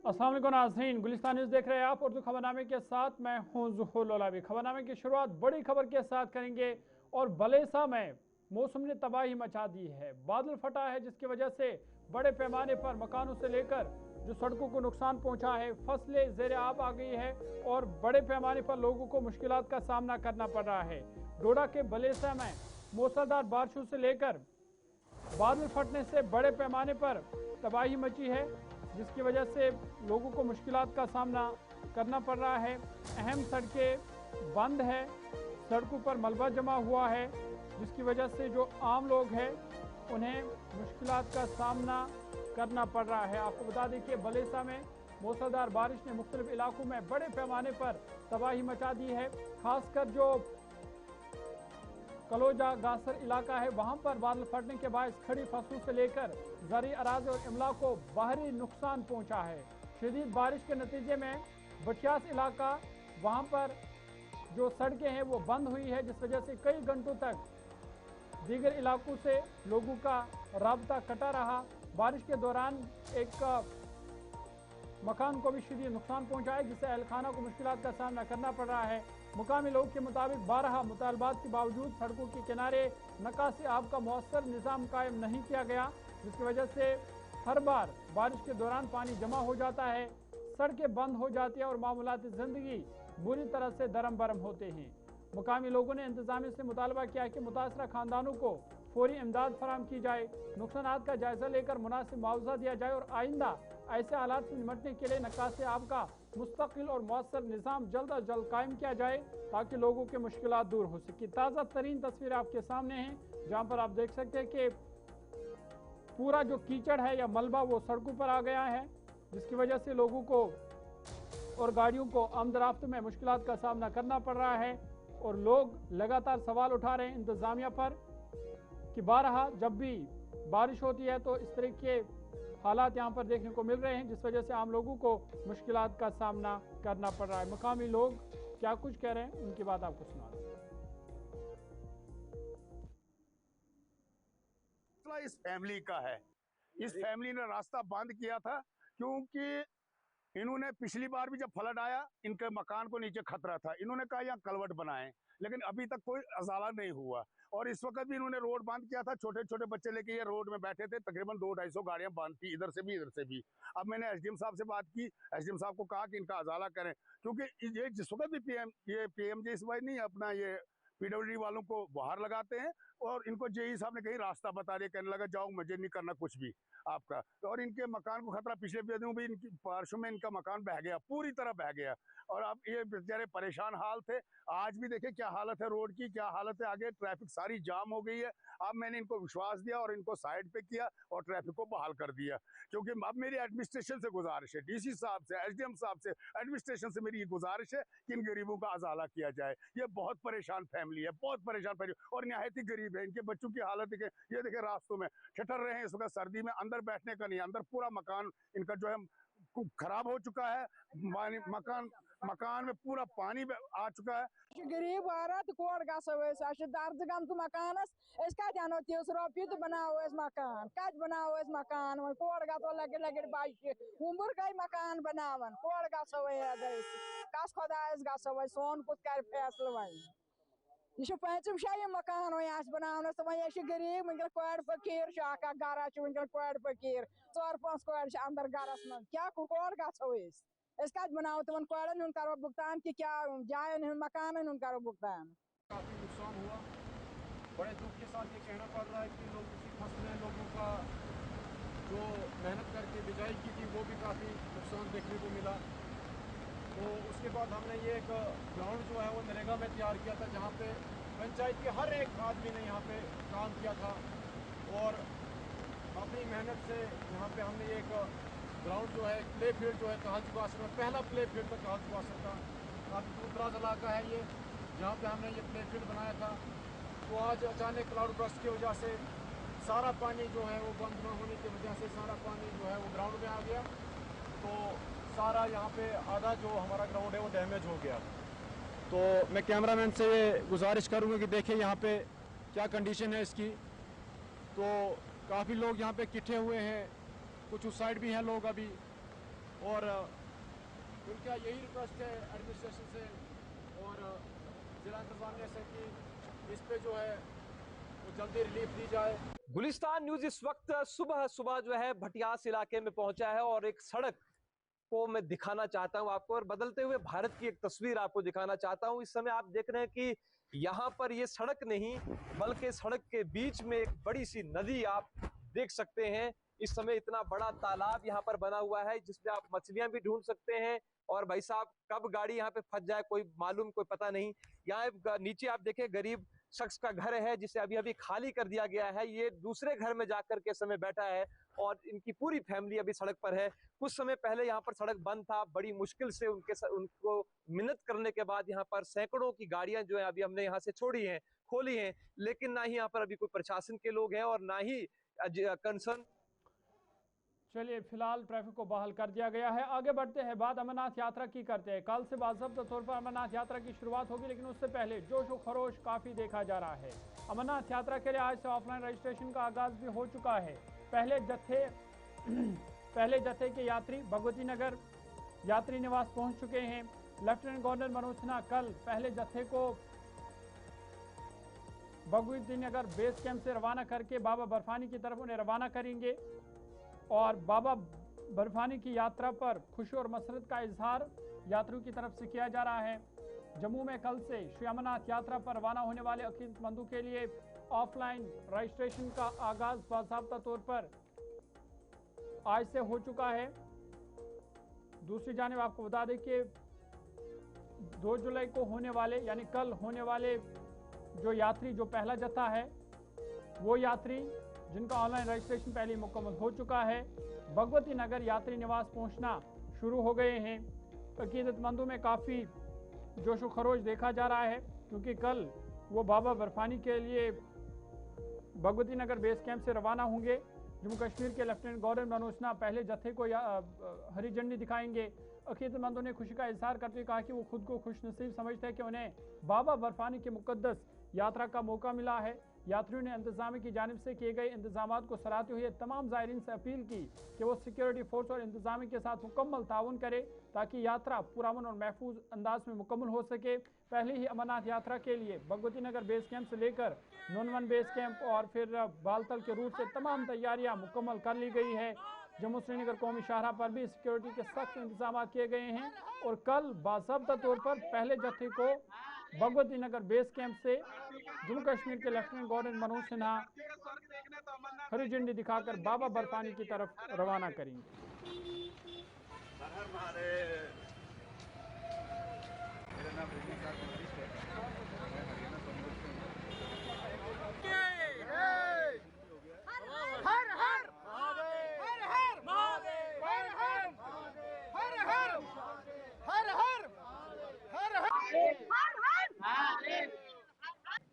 अस्सलाम वालेकुम नाज़रीन, गुलिस्तान न्यूज़ देख रहे हैं आप। उर्दू खबरनामे के साथ मैं हूं ज़ुहूर लोलावी। खबरनामे की शुरुआत बड़ी खबर के साथ करेंगे और बलेसा में मौसम ने तबाही मचा दी है। बादल फटा है जिसकी वजह से बड़े पैमाने पर मकानों से लेकर जो सड़कों को नुकसान पहुंचा है, फसलें ज़ेर आब आ गई है और बड़े पैमाने पर लोगों को मुश्किलात का सामना करना पड़ रहा है। डोडा के बलेसा में मूसलाधार बारिशों से लेकर बादल फटने से बड़े पैमाने पर तबाही मची है, जिसकी वजह से लोगों को मुश्किलात का सामना करना पड़ रहा है। अहम सड़कें बंद है, सड़कों पर मलबा जमा हुआ है, जिसकी वजह से जो आम लोग हैं उन्हें मुश्किलात का सामना करना पड़ रहा है। आपको बता दें कि बलेसा में मूसलाधार बारिश ने मुख्तलिफ इलाकों में बड़े पैमाने पर तबाही मचा दी है। खासकर जो कलोजा गासर इलाका है, वहां पर बादल फटने के बाद खड़ी फसलों से लेकर ज़री अराज़ी और इमला को बाहरी नुकसान पहुंचा है। शदीद बारिश के नतीजे में बटियास इलाका, वहां पर जो सड़कें हैं वो बंद हुई है, जिस वजह से कई घंटों तक दीगर इलाकों से लोगों का राब्ता कटा रहा। बारिश के दौरान एक मकान को भी शदीद नुकसान पहुंचा है, जिससे अहलखाना को मुश्किलात का सामना करना पड़ रहा है। मुकामी लोगों के मुताबिक 12 मुतालबात के बावजूद सड़कों के किनारे निकासी आब का मौसर निज़ाम कायम नहीं किया गया, जिसकी वजह से हर बार बारिश के दौरान पानी जमा हो जाता है, सड़कें बंद हो जाती है और मामूलाती ज़िंदगी बुरी तरह से दरम बरम होते हैं। मुकामी लोगों ने इंतजामिया से मुतालबा किया कि मुतासरा खानदानों को फौरी इमदाद फराहम की जाए, नुकसानात का जायजा लेकर मुनासिब मुआवजा दिया जाए और आइंदा ऐसे हालात से निपटने के लिए निकासी आब का मुस्तकिल और मौसर निज़ाम जल्द अज जल्द कायम किया जाए, ताकि लोगों की मुश्किलात दूर हो सके। ताज़ा तरीन तस्वीर आपके सामने हैं, जहाँ पर आप देख सकते हैं कि पूरा जो कीचड़ है या मलबा वो सड़कों पर आ गया है, जिसकी वजह से लोगों को और गाड़ियों को आमदराफ्त में मुश्किलात का सामना करना पड़ रहा है। और लोग लगातार सवाल उठा रहे हैं इंतज़ामिया पर कि बारहा जब भी बारिश होती है तो इस तरह के हालात यहाँ पर देखने को मिल रहे हैं, जिस वजह से आम लोगों को मुश्किलात का सामना करना पड़ रहा है। मुकामी लोग क्या कुछ कह रहे हैं, उनकी बात आपको सुना दें। इस फैमिली का है। इस फैमिली ने रास्ता बंद किया था क्योंकि इन्होंने पिछली बार भी जब फ्लड आया, इनके मकान को नीचे खतरा था, इन्होंने कहा यहाँ कलवट बनाए, लेकिन अभी तक कोई अजाला नहीं हुआ। और इस वक्त भी इन्होंने रोड बंद किया था। छोटे छोटे बच्चे लेके ये रोड में बैठे थे, तकरीबन 200-250 गाड़ियां बंद थी, इधर से भी इधर से भी। अब मैंने एसडीएम साहब से बात की, एसडीएम साहब को कहा कि इनका अजाला करें, क्योंकि ये जिस वक्त भी पीएमजे इस बार नहीं अपना ये पीडब्ल्यूडी वालों को बाहर लगाते हैं और इनको जेई साहब ने कहीं रास्ता बता दिया, कहने लगा जाओ, मुझे नहीं करना कुछ भी आपका। और इनके मकान को खतरा, पिछले दिनों भी इनकी बारिशों में इनका मकान बह गया, पूरी तरह बह गया और अब ये बेचारे परेशान हाल थे। आज भी देखे क्या हालत है रोड की, क्या हालत है, आगे ट्रैफिक सारी जाम हो गई है। अब मैंने इनको विश्वास दिया और इनको साइड पे किया और ट्रैफिक को बहाल कर दिया, क्योंकि अब मेरी एडमिनिस्ट्रेशन से गुजारिश है, डीसी साहब से, एसडीएम साहब से, एडमिनिस्ट्रेशन से मेरी ये गुजारिश है कि इन गरीबों का अजाला किया जाए। ये बहुत परेशान फैमिली है, बहुत परेशान फैमिली और निहायत ही गरीब है। इनके बच्चों की हालत देखे, ये देखे रास्तों में ठिठर रहे हैं इस वक्त, सर्दी में अंदर बैठने का नहीं, अंदर पूरा मकान इनका जो है खराब हो चुका है। मकान में पूरा पानी आ चुका है। गरीब औरत कोर दर्ज गम तो मकानस कत अनो तीस रोपये तो बनाओ मकान, कत बनाओ मकान वो कोर गो लगे लगे बच्चे उम्र गई मकान बनावन कोर गो कस खुदायस गो सोन कुछ कर फैसल वन यह पंचम शायम मकान वो बनान तो वह गरीब वनकन कोड़ फकीर गरा वनकन कोड़ फकीर 4-5 कोड़ अंदर गरस मज क्या कोड़ गो कत बनाओ तुम कोड़न हूं करो भुगतान कि क्या जायन मकान हूं करो भुगतान। काफ़ी नुकसान हुआ, बड़े दुख के साथ ये कहना पड़ रहा है कि लोगों की फसलें, लोगों का जो मेहनत करके बिजाई की थी वो भी काफ़ी नुकसान देखने को मिला। तो उसके बाद हमने ये एक ग्राउंड जो है वो नरेगा में तैयार किया था, जहाँ पे पंचायत के हर एक आदमी ने यहाँ पे काम किया था और अपनी मेहनत से यहाँ पे हमने एक ग्राउंड जो है, प्ले फील्ड जो है तहज़ वासर में पहला प्ले फील्ड था तहज़ वासर का, काफ़ी दूर दराज इलाका है ये, जहाँ पे हमने ये प्ले फील्ड बनाया था। तो आज अचानक क्लाउड बर्स्ट की वजह से सारा पानी जो है वो बंद न होने की वजह से सारा पानी जो है वो ग्राउंड में आ गया। तो सारा यहाँ पे आधा जो हमारा ग्राउंड है वो डैमेज हो गया। तो मैं कैमरामैन से गुजारिश करूँगा कि देखिए यहाँ पे क्या कंडीशन है इसकी। तो काफ़ी लोग यहाँ पे इकट्ठे हुए हैं, कुछ उस साइड भी हैं लोग अभी, और उनका यही रिक्वेस्ट है एडमिनिस्ट्रेशन से और जिला इंतजामिया से कि इस पे जो है वो जल्दी रिलीफ दी जाए। गुलिस्तान न्यूज इस वक्त सुबह सुबह जो है भटियास इलाके में पहुंचा है और एक सड़क को मैं दिखाना चाहता हूं आपको और बदलते हुए भारत की एक तस्वीर आपको दिखाना चाहता हूं। इस समय आप देख रहे हैं कि यहाँ पर ये सड़क नहीं बल्कि सड़क के बीच में एक बड़ी सी नदी आप देख सकते हैं। इस समय इतना बड़ा तालाब यहाँ पर बना हुआ है जिसमें आप मछलियां भी ढूंढ सकते हैं और भाई साहब कब गाड़ी यहाँ पे फंस जाए कोई मालूम कोई पता नहीं। यहाँ नीचे आप देखें गरीब शख्स का घर है जिसे अभी अभी खाली कर दिया गया है। ये दूसरे घर में जाकर के समय बैठा है और इनकी पूरी फैमिली अभी सड़क पर है। कुछ समय पहले यहाँ पर सड़क बंद था, बड़ी मुश्किल से उनको मिन्नत करने के बाद यहाँ पर सैकड़ों की गाड़ियां जो है अभी हमने यहाँ से छोड़ी हैं, खोली हैं, लेकिन ना ही यहाँ पर अभी कोई प्रशासन के लोग हैं और ना ही कंसर्न। चलिए फिलहाल ट्रैफिक को बहाल कर दिया गया है। आगे बढ़ते हैं, बात अमरनाथ यात्रा की करते हैं। कल से बाज़ाब्ता तौर पर अमरनाथ यात्रा की शुरुआत होगी, लेकिन उससे पहले जोश व खरोश काफ़ी देखा जा रहा है। अमरनाथ यात्रा के लिए आज से ऑफलाइन रजिस्ट्रेशन का आगाज़ भी हो चुका है। पहले जत्थे के यात्री भगवती नगर यात्री निवास पहुंच चुके हैं। लेफ्टिनेंट गवर्नर मनोज सिन्हा कल पहले जत्थे को भगवती नगर बेस कैंप से रवाना करके बाबा बर्फानी की तरफ उन्हें रवाना करेंगे और बाबा बर्फानी की यात्रा पर खुशी और मसरत का इजहार यात्रियों की तरफ से किया जा रहा है। जम्मू में कल से श्री अमरनाथ यात्रा पर रवाना होने वाले अकीदतमंदों के लिए ऑफलाइन रजिस्ट्रेशन का आगाज बाज़ाब्ता तौर पर आज से हो चुका है। दूसरी जानिब आपको बता दें कि 2 जुलाई को होने वाले यानी कल होने वाले जो यात्री जो पहला जत्था है वो यात्री जिनका ऑनलाइन रजिस्ट्रेशन पहले मुकम्मल हो चुका है भगवती नगर यात्री निवास पहुंचना शुरू हो गए हैं। अकीदतमंदों में काफ़ी जोशो खरोश देखा जा रहा है क्योंकि कल वो बाबा बर्फानी के लिए भगवती नगर बेस कैंप से रवाना होंगे। जम्मू कश्मीर के लेफ्टिनेंट गवर्नर मनोज सिन्हा पहले जत्थे को हरी झंडी दिखाएंगे। अकीदतमंदों ने खुशी का इजहार करते हुए कहा कि वो खुद को खुशनसीब समझते हैं कि उन्हें बाबा बर्फानी के मुकद्दस यात्रा का मौका मिला है। यात्रियों ने इंतजामिया की जानिब से किए गए इंतजाम को सराहते हुए तमाम ज़ायरीन से अपील की कि वो सिक्योरिटी फोर्स और इंतजामिया के साथ मुकम्मल ताउन करे ताकि यात्रा पुरअमन और महफूज अंदाज में मुकम्मल हो सके। पहले ही अमरनाथ यात्रा के लिए भगवती नगर बेस कैंप से लेकर नूनवन बेस कैंप और फिर बालतल के रूट से तमाम तैयारियां मुकम्मल कर ली गई है। जम्मू श्रीनगर कौमी शाहराह पर भी सिक्योरिटी के सख्त इंतजाम किए गए हैं और कल बाज़ाब्ता तौर पर पहले जत्थे को भगवती नगर बेस कैंप से जम्मू कश्मीर के लेफ्टिनेंट गवर्नर मनोज सिन्हा हरी झंडी दिखाकर बाबा बर्फानी की तरफ रवाना करेंगे।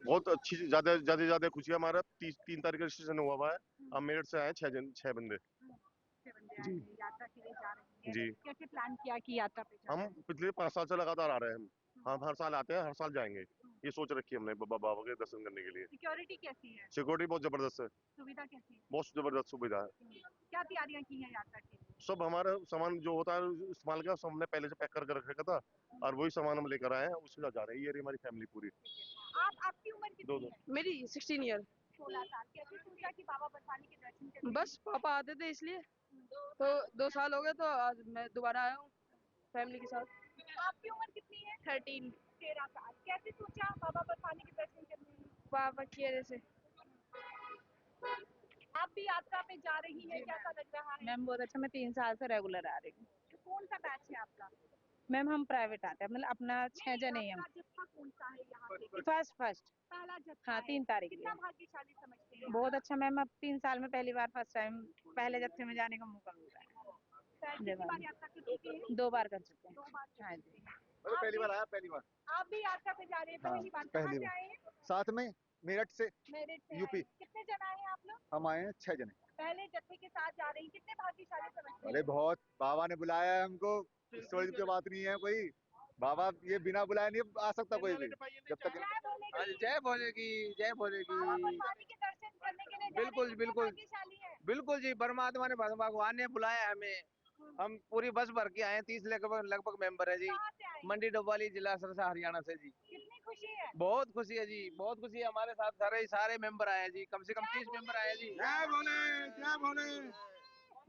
बहुत अच्छी ज्यादा खुशी है। हमारा 3 तारीख का रजिस्ट्रेशन हुआ है। हम मेरठ से आए 6 बंदे जी यात्रा के लिए जा रहे हैं। जी। कैसे प्लान किया कि यात्रा पे जा रहे हम पिछले 5 साल से लगातार आ रहे हैं। हम हर साल आते हैं, हर साल जाएंगे। ये सोच रखी है हमने बाबा के दर्शन करने के लिए। सिक्योरिटी कैसी है? सिक्योरिटी बहुत जबरदस्त है, सुविधा कैसी है? बहुत जबरदस्त सुविधा है। क्या तैयारियां की हैं यात्रा के लिए? सब हमारा सामान जो होता है इस्तेमाल का सब हमने पहले से पैक करके रखा था और वही सामान हम लेकर आए हैं, उसके साथ जा रहे हैं। ये रही हमारी फैमिली पूरी। आपकी उम्र कितनी है? मेरी 16 ईयर। 16 साल। कैसे सोचा कि बाबा बर्फानी के दर्शन करने? बस पापा आते थे इसलिए, तो 2 साल हो गए तो आज मैं दोबारा आया हूँ फैमिली के साथ। आपकी उम्र कितनी है? 13 साल। कैसे सोचा बाबा बर्फानी के दर्शन करने? पापा की वजह से। आप भी यात्रा पे जा रही हैं, कैसा लग रहा है? मैम बहुत अच्छा, मैं 3 साल से रेगुलर आ रही हूँ। कौन सा बैच है आपका? मैम हम प्राइवेट आते हैं, मतलब अपना 6 जने ही हम। आपका जत्था कौन सा है यहाँ से? फर्स्ट पहला जत्था हाँ है। 3 तारीख कितना को। भाग्यशाली समझते हैं? बहुत अच्छा मैम, अब 3 साल में पहली बार फर्स्ट टाइम पहले जत्थे में जाने का मौका मिल रहा है। कितनी बार यात्रा कर चुके हैं? 2 बार कर चुके हैं। 2 बार। हाँ जी। पहली बार आया, पहली बार। आप भी यात्रा पे जा रहे हैं पहली बार? कहाँ से आए हैं? साथ में मेरठ से मेरठ से यूपी। आए हैं। कितने जन आए हैं आप लोग? हम आए हैं 6 जने। पहले जत्थे के साथ जा रही हैं, कितने भाग्यशाली समझते हैं? अरे बहुत, बाबा ने बुलाया है हमको, इस बड़ी की बात नहीं है कोई। बाबा ये बिना बुलाए नहीं आ सकता कोई भी, जब तक। जय बोलेगी, जय बोलेगी। बाबा बर्फानी के दर्शन करने के लिए जा रहे हैं, बिल्कुल, कितने बिल्कुल। भाग्यशाली हैं? बिल्कुल जी, परमात्मा ने भगवान ने बुलाया हमें, हम पूरी बस भर के आए हैं, 30 लगभग मेंबर है जी। कहाँ से आए? मंडी डोबाली, जिला सरसा, हरियाणा से जी। कितनी खुशी है? बहुत खुशी है जी, बहुत खुशी है। हमारे साथ सारे मेंबर आए हैं जी, कम से कम 30 मेंबर आए हैं जी। जय भोले, जय भोले।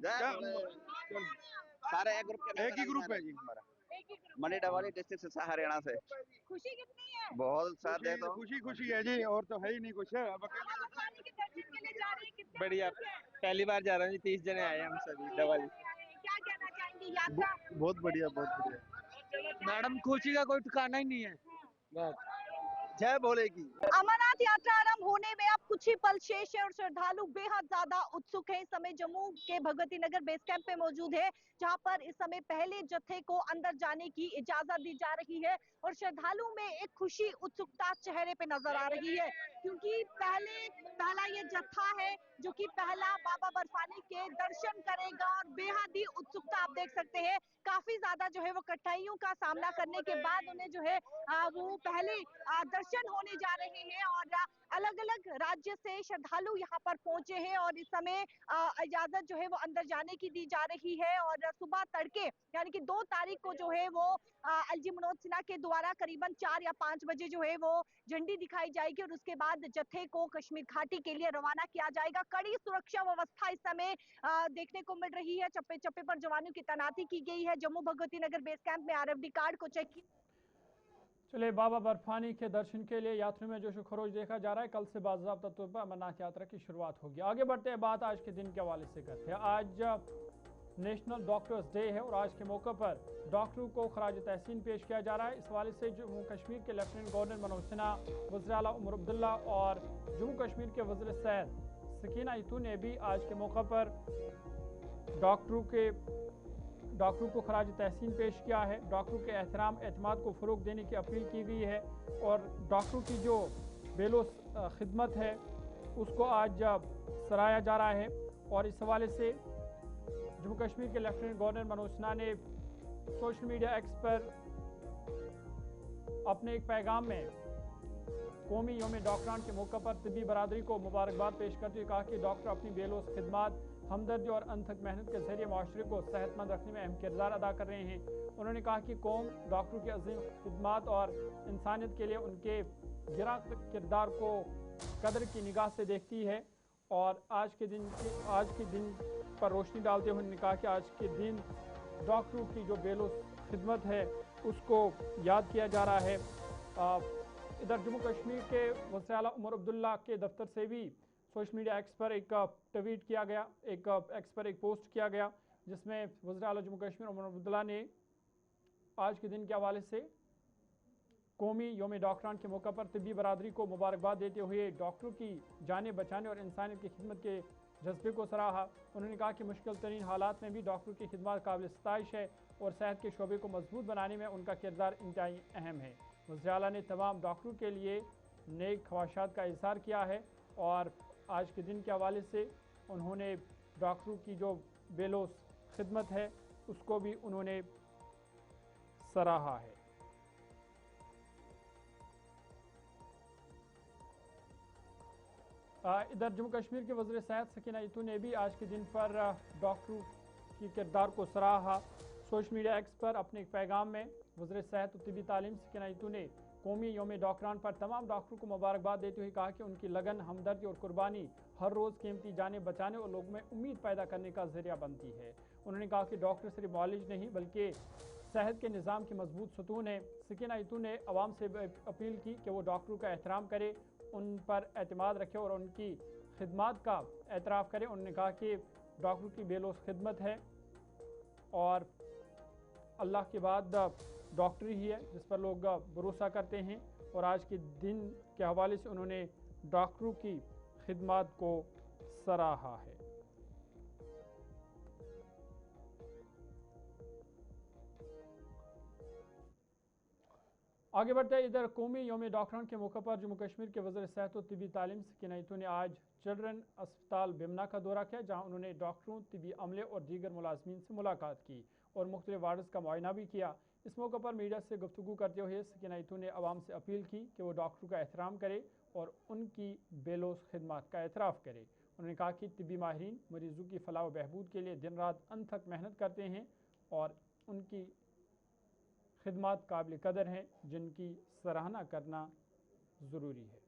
जय भोले। सारे एक ग्रुप के एक ही ग्रुप है जी हमारा, एक ही ग्रुप मंडी है। डोबाली, डिस्ट्रिक्ट सिरसा, हरियाणा से। खुशी कितनी है? बहुत साथ दे तो खुशी खुशी है जी, और तो है ही नहीं कुछ। अब बाबा बरसाने के दर्शन के लिए जा रहे हैं, कितने बढ़िया, उत्सुक हैं? पहली बार जा रहे हैं जी, 30 जने आए हैं हम सभी 30 डोबाली। जने आए हैं। क्या कहना चाहेंगे यात्रा? बहुत बढ़िया, बहुत बढ़िया। मैडम, खुशी का कोई ठिकाना ही नहीं है। बस जय भोले की। अमरनाथ यात्रा आरंभ होने में अब कुछ ही पल शेष है और श्रद्धालु बेहद ज्यादा उत्सुक हैं। इस समय जम्मू के भगवती नगर बेस कैंप पे मौजूद है, जहां पर इस समय पहले जत्थे को अंदर जाने की इजाजत दी जा रही है और श्रद्धालु में एक खुशी, उत्सुकता चेहरे पे नजर आ रही है, क्योंकि पहला ये जत्था है जो कि पहला बाबा बर्फानी के दर्शन करेगा और बेहद ही उत्सुकता आप देख सकते हैं। काफी ज्यादा जो है वो कठिनाइयों का सामना करने के बाद उन्हें जो है वो पहले दर्शन होने जा रहे हैं और अलग अलग राज्य से श्रद्धालु यहाँ पर पहुंचे हैं और इस समय इजाजत जो है वो अंदर जाने की दी जा रही है और सुबह तड़के यानी कि 2 तारीख को जो है वो एलजी मनोज सिन्हा के द्वारा करीबन 4 या 5 बजे जो है वो झंडी दिखाई जाएगी और उसके बाद जत्थे को कश्मीर घाटी के लिए रवाना किया जाएगा। कड़ी सुरक्षा व्यवस्था इस समय देखने को मिल रही है, चप्पे चप्पे पर जवानों की तैनाती की गई है। जम्मू भगवती नगर बेस कैंप में आरएफडी कार्ड को चेक किया। चलिए, बाबा बर्फानी के दर्शन के लिए यात्रियों में जोश खरोश देखा जा रहा है। कल से बाज़ाब्ता तौर पर अमरनाथ यात्रा की शुरुआत होगी। आगे बढ़ते हैं, बात आज के दिन के हवाले से करते हैं। आज नेशनल डॉक्टर्स डे है और आज के मौके पर डॉक्टरों को खराज तहसीन पेश किया जा रहा है। इस हवाले से जम्मू कश्मीर के लेफ्टिनेंट गवर्नर मनोज सिन्हा, वज़ीर आला उमर अब्दुल्ला और जम्मू कश्मीर के वज़ीर सेहत सकीना इतू ने भी आज के मौके पर डॉक्टरों को खराज तहसीन पेश किया है। डॉक्टरों के एहतराम एतमाद को फ़रोग देने की अपील की गई है और डॉक्टरों की जो बेलोस खिदमत है उसको आज सराहा जा रहा है। और इस हवाले से जम्मू कश्मीर के लेफ्टिनेंट गवर्नर मनोज सिन्हा ने सोशल मीडिया एक्स पर अपने एक पैगाम में कौमी यौम डॉक्टरान के मौके पर तिब्बी बरादरी को मुबारकबाद पेश करते हुए कहा कि डॉक्टर अपनी बेलोस खिदमत, हमदर्दी और अनथक मेहनत के जरिए माशरे को सेहतमंद रखने में अहम किरदार अदा कर रहे हैं। उन्होंने कहा कि कौम डॉक्टरों की अजीम खिदमत और इंसानियत के लिए उनके गिरा किरदार को कदर की निगाह से देखती है और आज के दिन पर रोशनी डालते हुए उन्होंने कहा कि आज के दिन डॉक्टरों की जो बेलोस खिदमत है उसको याद किया जा रहा है। इधर जम्मू कश्मीर के वज़ीर आला उमर अब्दुल्ला के दफ्तर से भी सोशल मीडिया एक्स पर एक ट्वीट किया गया, एक पोस्ट किया गया जिसमें वज़ीर आला जम्मू कश्मीर उमर अब्दुल्ला ने आज के दिन के हवाले से कौमी यौम डॉक्टरान के मौके पर तिब्बी बरादरी को मुबारकबाद देते हुए डॉक्टरों की जानें बचाने और इंसानियत की खिदमत के जज्बे को सराहा। उन्होंने कहा कि मुश्किल तरीन हालात में भी डॉक्टरों की खिदमत काबिल सताइश है और सेहत के शोबे को मजबूत बनाने में उनका किरदार इंतहाई अहम है। वज़ीर आला ने तमाम डॉक्टरों के लिए नेक ख्वाहिशात का इज़हार किया है और आज के दिन के हवाले से उन्होंने डॉक्टरों की जो बेलोस खिदमत है उसको भी उन्होंने सराहा है। इधर जम्मू कश्मीर के वज़ीर सेहत सकीना इतू ने भी आज के दिन पर डॉक्टरों की किरदार को सराहा। सोशल मीडिया एक्स पर अपने एक पैगाम में वज़ीर सेहत और तिब्बी तालीम सकीना इतू ने कौमी यौम डॉक्टरान पर तमाम डॉक्टरों को मुबारकबाद देते हुए कहा कि उनकी लगन, हमदर्दी और कुर्बानी हर रोज़ कीमती जानें बचाने और लोगों में उम्मीद पैदा करने का ज़रिया बनती है। उन्होंने कहा कि डॉक्टर सिर्फ मौलिज नहीं बल्कि सेहत के निज़ाम की मजबूत सतून है। सकीना इतू ने आवाम से अपील की कि वो डॉक्टरों का एहतराम करे, उन पर एतमाद रखे और उनकी खिदमत का एतराफ़ करें। उन्होंने कहा कि डॉक्टरों की बेलोस खिदमत है और अल्लाह के बाद डॉक्टर ही है जिस पर लोग भरोसा करते हैं और आज के दिन के हवाले से उन्होंने डॉक्टरों की खिदमत को सराहा है। आगे बढ़ते हैं, इधर कौमी यौम डॉक्टरान के मौके पर जम्मू कश्मीर के वज़ीर सेहत और तिब्बी तालीम सकीना इतू ने आज चिल्ड्रन अस्पताल बिमना का दौरा किया, जहां उन्होंने डॉक्टरों, तिब्बी अमले और दीगर मुलाजमीन से मुलाकात की और मुख्तलिफ वार्ड्स का मुआयना भी किया। इस मौके पर मीडिया से गुफ्तगू करते हुए सकीना इतू ने आवाम से अपील की कि वो डॉक्टरों का एहतराम करे और उनकी बेलोस खिदमत का एतराफ़ करे। उन्होंने कहा कि तिब्बी माहिरीन मरीजों की फलाह व बहबूद के लिए दिन रात अनथक मेहनत करते हैं और उनकी खिदमत काबिल कदर हैं, जिनकी सराहना करना ज़रूरी है।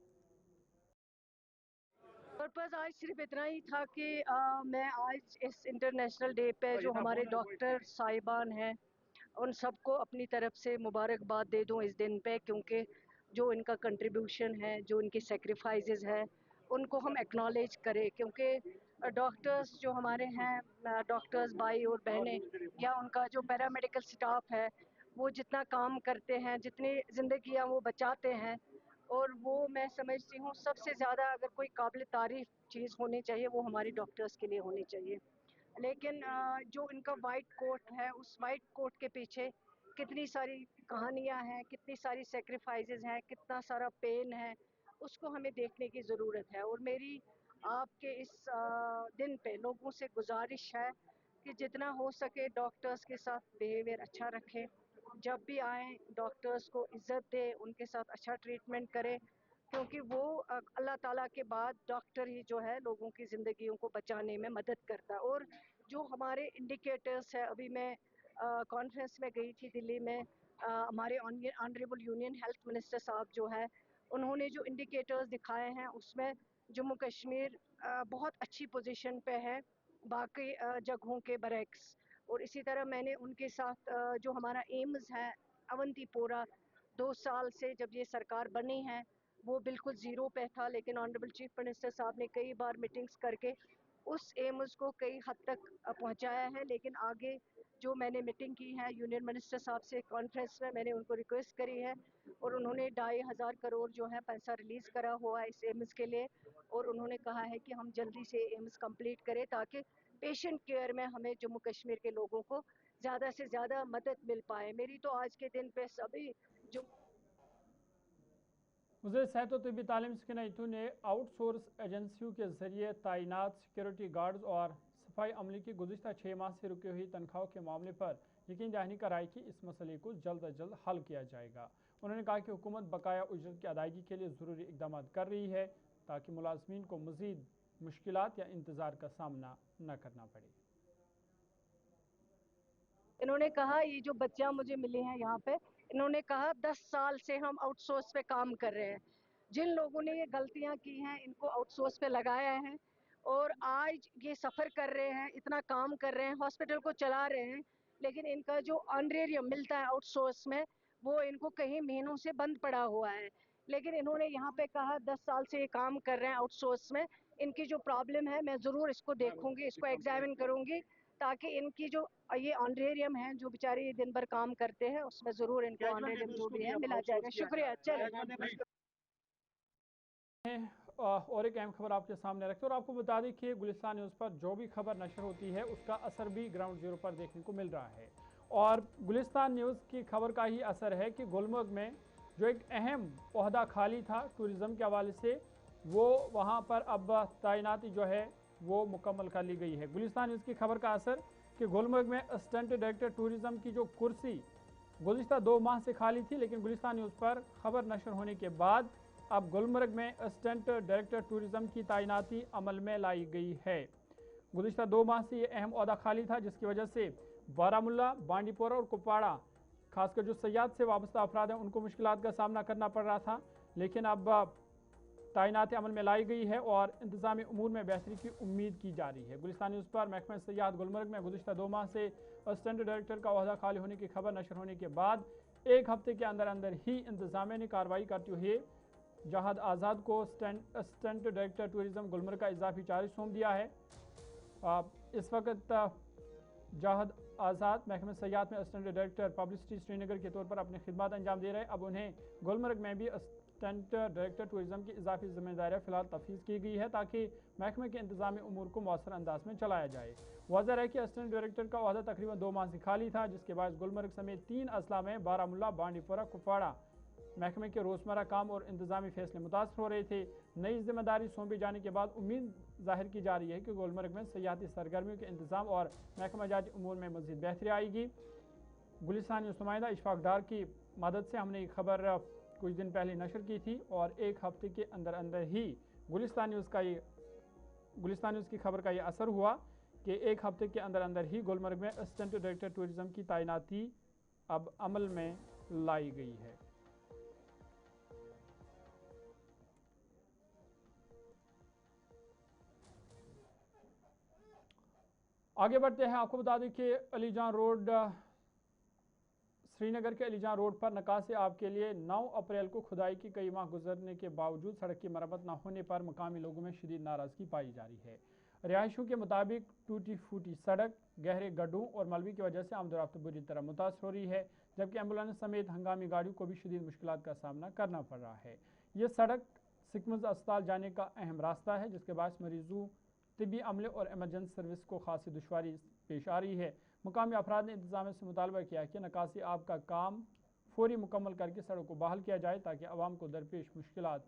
पर्पज़ आज सिर्फ इतना ही था कि मैं आज इस इंटरनेशनल डे पे जो हमारे डॉक्टर साहिबान हैं उन सबको अपनी तरफ से मुबारकबाद दे दूं इस दिन पे, क्योंकि जो इनका कंट्रीब्यूशन है, जो इनकी सेक्रीफाइसेस है, उनको हम एक्नॉलेज करें। क्योंकि डॉक्टर्स जो हमारे हैं, डॉक्टर्स भाई और बहनें या उनका जो पैरामेडिकल स्टाफ है, वो जितना काम करते हैं, जितनी ज़िंदगियां वो बचाते हैं, और वो मैं समझती हूँ सबसे ज़्यादा अगर कोई काबिल तारीफ़ चीज़ होनी चाहिए वो हमारे डॉक्टर्स के लिए होनी चाहिए। लेकिन जो इनका वाइट कोट है, उस वाइट कोट के पीछे कितनी सारी कहानियाँ हैं, कितनी सारी सेक्रीफाइसेस हैं, कितना सारा पेन है, उसको हमें देखने की ज़रूरत है। और मेरी आपके इस दिन पे लोगों से गुजारिश है कि जितना हो सके डॉक्टर्स के साथ बिहेवियर अच्छा रखें, जब भी आएँ डॉक्टर्स को इज़्ज़त दें, उनके साथ अच्छा ट्रीटमेंट करें, क्योंकि वो अल्लाह ताला के बाद डॉक्टर ही जो है लोगों की ज़िंदगियों को बचाने में मदद करता है। और जो हमारे इंडिकेटर्स है, अभी मैं कॉन्फ्रेंस में गई थी दिल्ली में, हमारे ऑनरेबल यूनियन हेल्थ मिनिस्टर साहब जो है, उन्होंने जो इंडिकेटर्स दिखाए हैं उसमें जम्मू कश्मीर बहुत अच्छी पोजीशन पे है बाकी जगहों के बरक्स। और इसी तरह मैंने उनके साथ जो हमारा एम्स है अवंतीपोरा, 2 साल से जब ये सरकार बनी है वो बिल्कुल ज़ीरो पे था, लेकिन ऑनरेबल चीफ मिनिस्टर साहब ने कई बार मीटिंग्स करके उस एम्स को कई हद तक पहुंचाया है। लेकिन आगे जो मैंने मीटिंग की है यूनियन मिनिस्टर साहब से कॉन्फ्रेंस में, मैंने उनको रिक्वेस्ट करी है और उन्होंने 2,500 करोड़ जो है पैसा रिलीज़ करा हुआ है इस एम्स के लिए, और उन्होंने कहा है कि हम जल्दी से एम्स कंप्लीट करें ताकि पेशेंट केयर में हमें जम्मू कश्मीर के लोगों को ज़्यादा से ज़्यादा मदद मिल पाए। मेरी तो आज के दिन पे सभी जो वज़ीर सेहत और तिब्बी तालीम सकीना इथू ने आउटसोर्स एजेंसियों के जरिए तैनात सिक्योरिटी गार्ड्स और सफाई अमले की गुज़िश्ता 6 माह से रुकी हुई तनख्वाहों के मामले पर यकीन दहानी कराई कि इस मसले को जल्द अज जल्द हल किया जाएगा। उन्होंने कहा कि हुकूमत बकाया उजरत की अदायगी के लिए ज़रूरी इकदाम कर रही है ताकि मुलाजमीन को मज़ीद मुश्किलात या इंतज़ार का सामना न करना पड़े। इन्होंने कहा ये जो बच्चियां मुझे मिली हैं यहाँ पे, इन्होंने कहा 10 साल से हम आउटसोर्स पे काम कर रहे हैं। जिन लोगों ने ये गलतियां की हैं इनको आउटसोर्स पे लगाया है और आज ये सफ़र कर रहे हैं, इतना काम कर रहे हैं, हॉस्पिटल को चला रहे हैं, लेकिन इनका जो ऑनरेरियम मिलता है आउटसोर्स में वो इनको कहीं महीनों से बंद पड़ा हुआ है। लेकिन इन्होंने यहाँ पे कहा 10 साल से ये काम कर रहे हैं आउटसोर्स में, इनकी जो प्रॉब्लम है मैं ज़रूर इसको देखूंगी, इसको एग्जामिन करूंगी ताकि इनकी जो ये ऑनरेरियम है जो बेचारे दिन भर काम करते हैं उसमें ज़रूर इनको ऑनरेरियम जो भी है मिला जाएगा। शुक्रिया। चले और एक अहम खबर आपके सामने रखते हैं और आपको बता दें कि गुलिस्तान न्यूज़ पर जो भी खबर नशर होती है उसका असर भी ग्राउंड जीरो पर देखने को मिल रहा है। और गुलिस्तान न्यूज़ की खबर का ही असर है कि गुलमर्ग में जो एक अहम ओहदा खाली था टूरिज़्म के हवाले से, वो वहाँ पर अब तैनाती जो है वो मुकम्मल कर ली गई है। गुलिस्तान न्यूज़ की खबर का असर कि गुलमर्ग में असिस्टेंट डायरेक्टर टूरिज़्म की जो कुर्सी गुज़िश्ता 2 माह से खाली थी, लेकिन गुलिस्तान न्यूज़ पर खबर नशर होने के बाद अब गुलमर्ग में असिस्टेंट डायरेक्टर टूरिज़्म की तैनाती अमल में लाई गई है। गुज़िश्ता 2 माह से ये अहम ओहदा खाली था, जिसकी वजह से बारामुल्ला, बांडीपोरा और कुपवाड़ा खासकर जो सयाहत से वाबस्ता अफराद हैं उनको मुश्किलात का सामना करना पड़ रहा था, लेकिन अब तैनाती अमल में लाई गई है और इंतज़ामी उमूर में बेहतरी की उम्मीद की जा रही है। गुलिस्तान न्यूज़ पर महकमा सयाहत गुलमर्ग में गुज़िश्ता 2 माह से असिस्टेंट डायरेक्टर का ओहदा खाली होने की खबर नशर होने के बाद 1 हफ्ते के अंदर अंदर ही इंतज़ामिया ने कार्रवाई करते हुए जहाद आज़ाद को असिस्टेंट डायरेक्टर टूरिज़्म गुलमर्ग का इजाफी चार्ज सौंप दिया है। इस वक्त जहाद आज़ाद महकमा सयाहत में असिस्टेंट डायरेक्टर पब्लिसिटी श्रीनगर के तौर पर अपनी खिदमत अंजाम दे रहे हैं। अब उन्हें गुलमर्ग में भी असिस्टेंट डायरेक्टर टूरिज़्म की इजाफी जिम्मेदारियाँ फिलहाल तफवीज़ की गई है ताकि महकमे के इंतज़ामी उमूर को मौसर अंदाज में चलाया जाए। वाज़ह है कि असिस्टेंट डायरेक्टर का ओहदा तकरीबन 2 माह से खाली था, जिसके बाद गुलमर्ग समेत 3 अजला में बारामुल्ला, बांडीपोरा, कुपवाड़ा महकमे के रोज़मर्रा काम और इंतज़ामी फैसले मुतासर हो रहे थे। नई जिम्मेदारी सौंपे जाने के बाद उम्मीद जाहिर की जा रही है कि गुलमर्ग में सयाहती सरगर्मियों के इंतज़ाम और महकमा जाती उमूर में मज़ीद बेहतरी आएगी। गुलिस्तान न्यूज़ नुमाइंदा इशफाक डार की मदद से हमने ये खबर कुछ दिन पहले नशर की थी और 1 हफ्ते के अंदर अंदर ही गुलिस्तान न्यूज़ का ये गुलिस्तान न्यूज़ की खबर का यह असर हुआ कि एक हफ्ते के अंदर अंदर ही गुलमर्ग में असिस्टेंट डायरेक्टर टूरिज्म की तैनाती अब अमल में लाई गई है। आगे बढ़ते हैं। आपको बता दें कि अलीजान रोड, श्रीनगर के अलीजान रोड पर नकासे आब के लिए 9 अप्रैल को खुदाई की कई माह गुजरने के बावजूद सड़क की मरम्मत न होने पर मकामी लोगों में शदीद नाराजगी पाई जा रही है। रिहायशियों के मुताबिक टूटी फूटी सड़क, गहरे गड्ढों और मलबे की वजह से आमदोरफ्त बुरी तरह मुतासर हो रही है, जबकि एम्बुलेंस समेत हंगामी गाड़ियों को भी शदीद मुश्किलात का सामना करना पड़ रहा है। ये सड़क सिकमज अस्पताल जाने का अहम रास्ता है, जिसके बाद मरीजों, तिब्बी अमले और एमरजेंसी सर्विस को खासी दुश्वारी पेश आ रही है। मुकामी अफराद ने इंतजामिया से मुतालबा किया कि नकासी आब का काम फौरी मुकम्मल करके सड़क को बहाल किया जाए ताकि आवाम को दरपेश मुश्किलात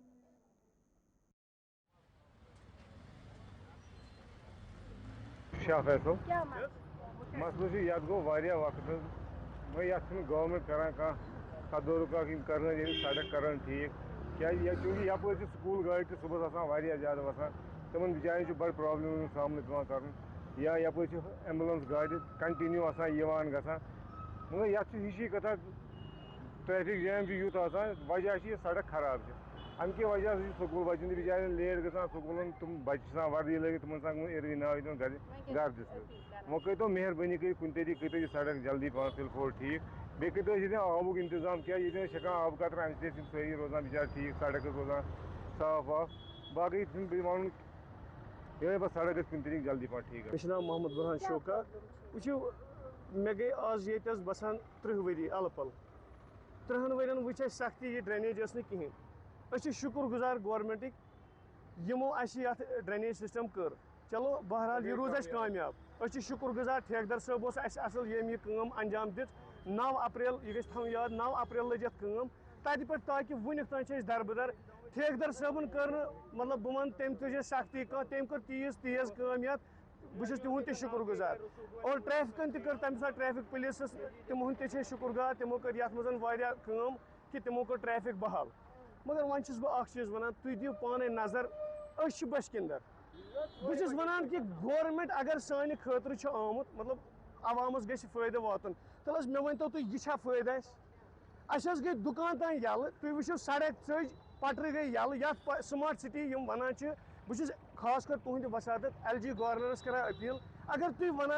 मसलो ये गो वक्त मैं गवर्नमेंट कर तदरुक कर सड़क कर ठीक क्या चूंकि यप स्कूल गाड़ी तो सुबह ज्यादा वसान तमन बिचार बड़ प्रॉब्लम सामना कर या यप एम्बुलेंस गाड़ी कंटिन्यू ग मगर ये कथा ट्रैफिक जैम यूत वजह ये सड़क खराब अम कि वजह से स्कूल बच्चन बिचार लेट ग स्कूल तुम बच्चे वर्दी लगे तुम इर्वी नाव घर वो करो मेहरबानी कर कुन तरीके करो सड़क जल्दी पान फिलफोर ठीक बे करो आबुक इंतजाम क्या ये आब कतर अम सही रोजान बिचार ठीक सड़क रोजान साफ वाफ बाकी वन ये बस सड़क कुन तरीके जल्दी पान ठीक मे नाम मोहम्मद बुरहान शोका वो मे गई आज ये बसान 30 वरी अलपल 30 वन वो सख्ती ये ड्रेनेज कहें शुक्र गुजार गवर्नमेंट यमो ड्रेनेज सिस्टम कर चलो बहरहाल ये रूज कामयाब शुक्र गुजार ठेकेदार साहब असल ये काम अंजाम दित 9 अप्रैल यह गो याद 9 अप्रैल लजित तत पे ताकि वन तान दरबदर ठेकेदार साहबन कर मतलब बह वन तम तुझे सख्ती तम कर तेज काम बस तुद शुक्र गुजार और ट्रैफिकन कर तम साथ ट्रैफिक पुलिस तिमन शुक्रगुजार तिमो कर ये काम कि तिमो कर ट्रैफिक बहाल मगर वन बह चीज़ वन तुम दिव पाने नजर बशकिंदर बस वन कि गवर्नमेंट अगर सान खतर आमुत मतलब अवामस ग फायदे वातन तल मे वन तो तुम यह फायदा अस गई दुकान तान यल तुम वो सड़क चज पटर गई यल या स्मार्ट सिटी वन बस खास कर तुंद वसादत LG गवर्नरस कर अपील अगर तुम वन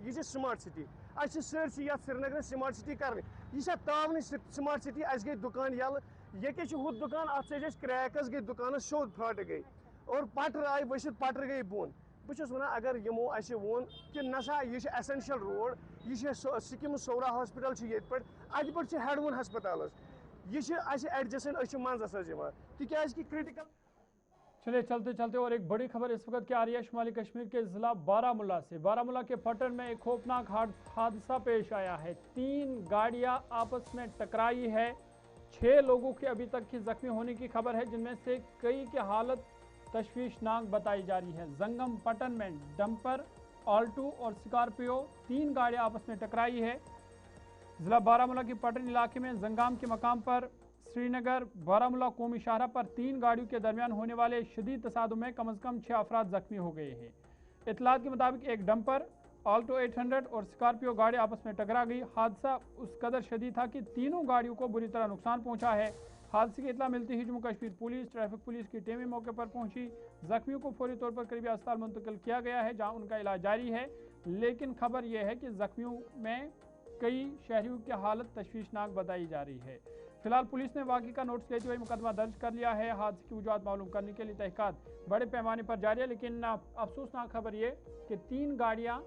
यह स्मार्ट सिटी अस सरसी श्रीनगर स्मार्ट सिटी कर यह तावन स्मार्ट सिटी अस गई दुकान यल ये हु दुकान अत क्रैकस गई दुकान सोद फाट गई और पटर आय वसित पटर गई बोन बस वन अगर यमो वोन कि नसा यह एसेंशियल रोड यह सिकिम सौरा हॉस्पिटल ये पे अत पे हेडवन हस्पताल यह एडजसेंट मंजस तिकाज कि क्रिटिकल। चलिए चलते चलते और एक बड़ी खबर इस वक्त क्या आ रही है शुमाली कश्मीर के जिला बारामूला से। बारामूला के पटन में एक खौफनाक हादसा पेश आया है। 3 गाड़ियां आपस में टकराई है। 6 लोगों की अभी तक की जख्मी होने की खबर है, जिनमें से कई की हालत तशवीशनाक बताई जा रही है। जंगम पटन में डंपर, ऑल्टो और स्कॉर्पियो 3 गाड़ियां आपस में टकराई है। जिला बारामूला के पटन इलाके में जंगाम के मकाम पर श्रीनगर बारामूला कौमी शाहरा पर 3 गाड़ियों के दरमियान होने वाले शदीद तसादुम में कम से कम 6 अफराद जख्मी हो गए हैं। इतलात के मुताबिक एक डंपर, ऑल्टो 800 और स्कॉर्पियो गाड़ी आपस में टकरा गई। हादसा उस कदर शदीद था कि तीनों गाड़ियों को बुरी तरह नुकसान पहुंचा है। हादसे की इतला मिलती ही Jammu Kashmir police, traffic police की टीमें मौके पर पहुंची। जख्मियों को फौरी तौर पर करीबी अस्पताल मुंतकिल किया गया है, जहां उनका इलाज जारी है। लेकिन खबर यह है कि जख्मियों में कई शहरियों की हालत तशवीशनाक बताई जा रही है। फिलहाल पुलिस ने वाक़ई का नोटिस लेते हुए मुकदमा दर्ज कर लिया है। हादसे की वजूहत मालूम करने के लिए तहकीकात बड़े पैमाने पर जारी है। लेकिन अफसोसनाक खबर ये कि 3 गाड़ियां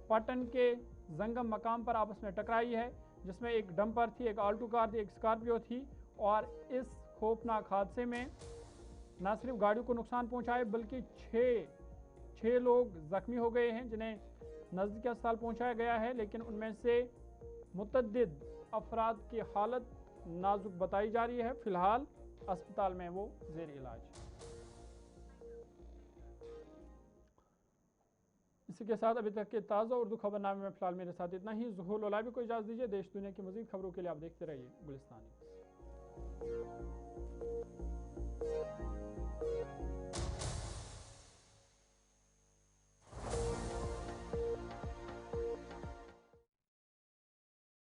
पटन के जंगम मकाम पर आपस में टकराई है, जिसमें एक डंपर थी, एक ऑल्टो कार थी, एक स्कॉर्पियो थी। और इस खौफनाक हादसे में न सिर्फ गाड़ियों को नुकसान पहुंचा है, बल्कि 6 लोग जख्मी हो गए हैं, जिन्हें नज़दीकी अस्पताल पहुंचाया गया है। लेकिन उनमें से मुतअद्दिद अफराद की हालत नाजुक बताई जा रही है। फिलहाल अस्पताल में वो जेर इलाज। इसी के साथ अभी तक के ताज़ा उर्दू खबरनामे में फिलहाल मेरे साथ इतना ही। ज़ुहूर लोलाबी को इजाज़त दीजिए। देश दुनिया की मज़ीद खबरों के लिए आप देखते रहिए गुलिस्तान न्यूज़।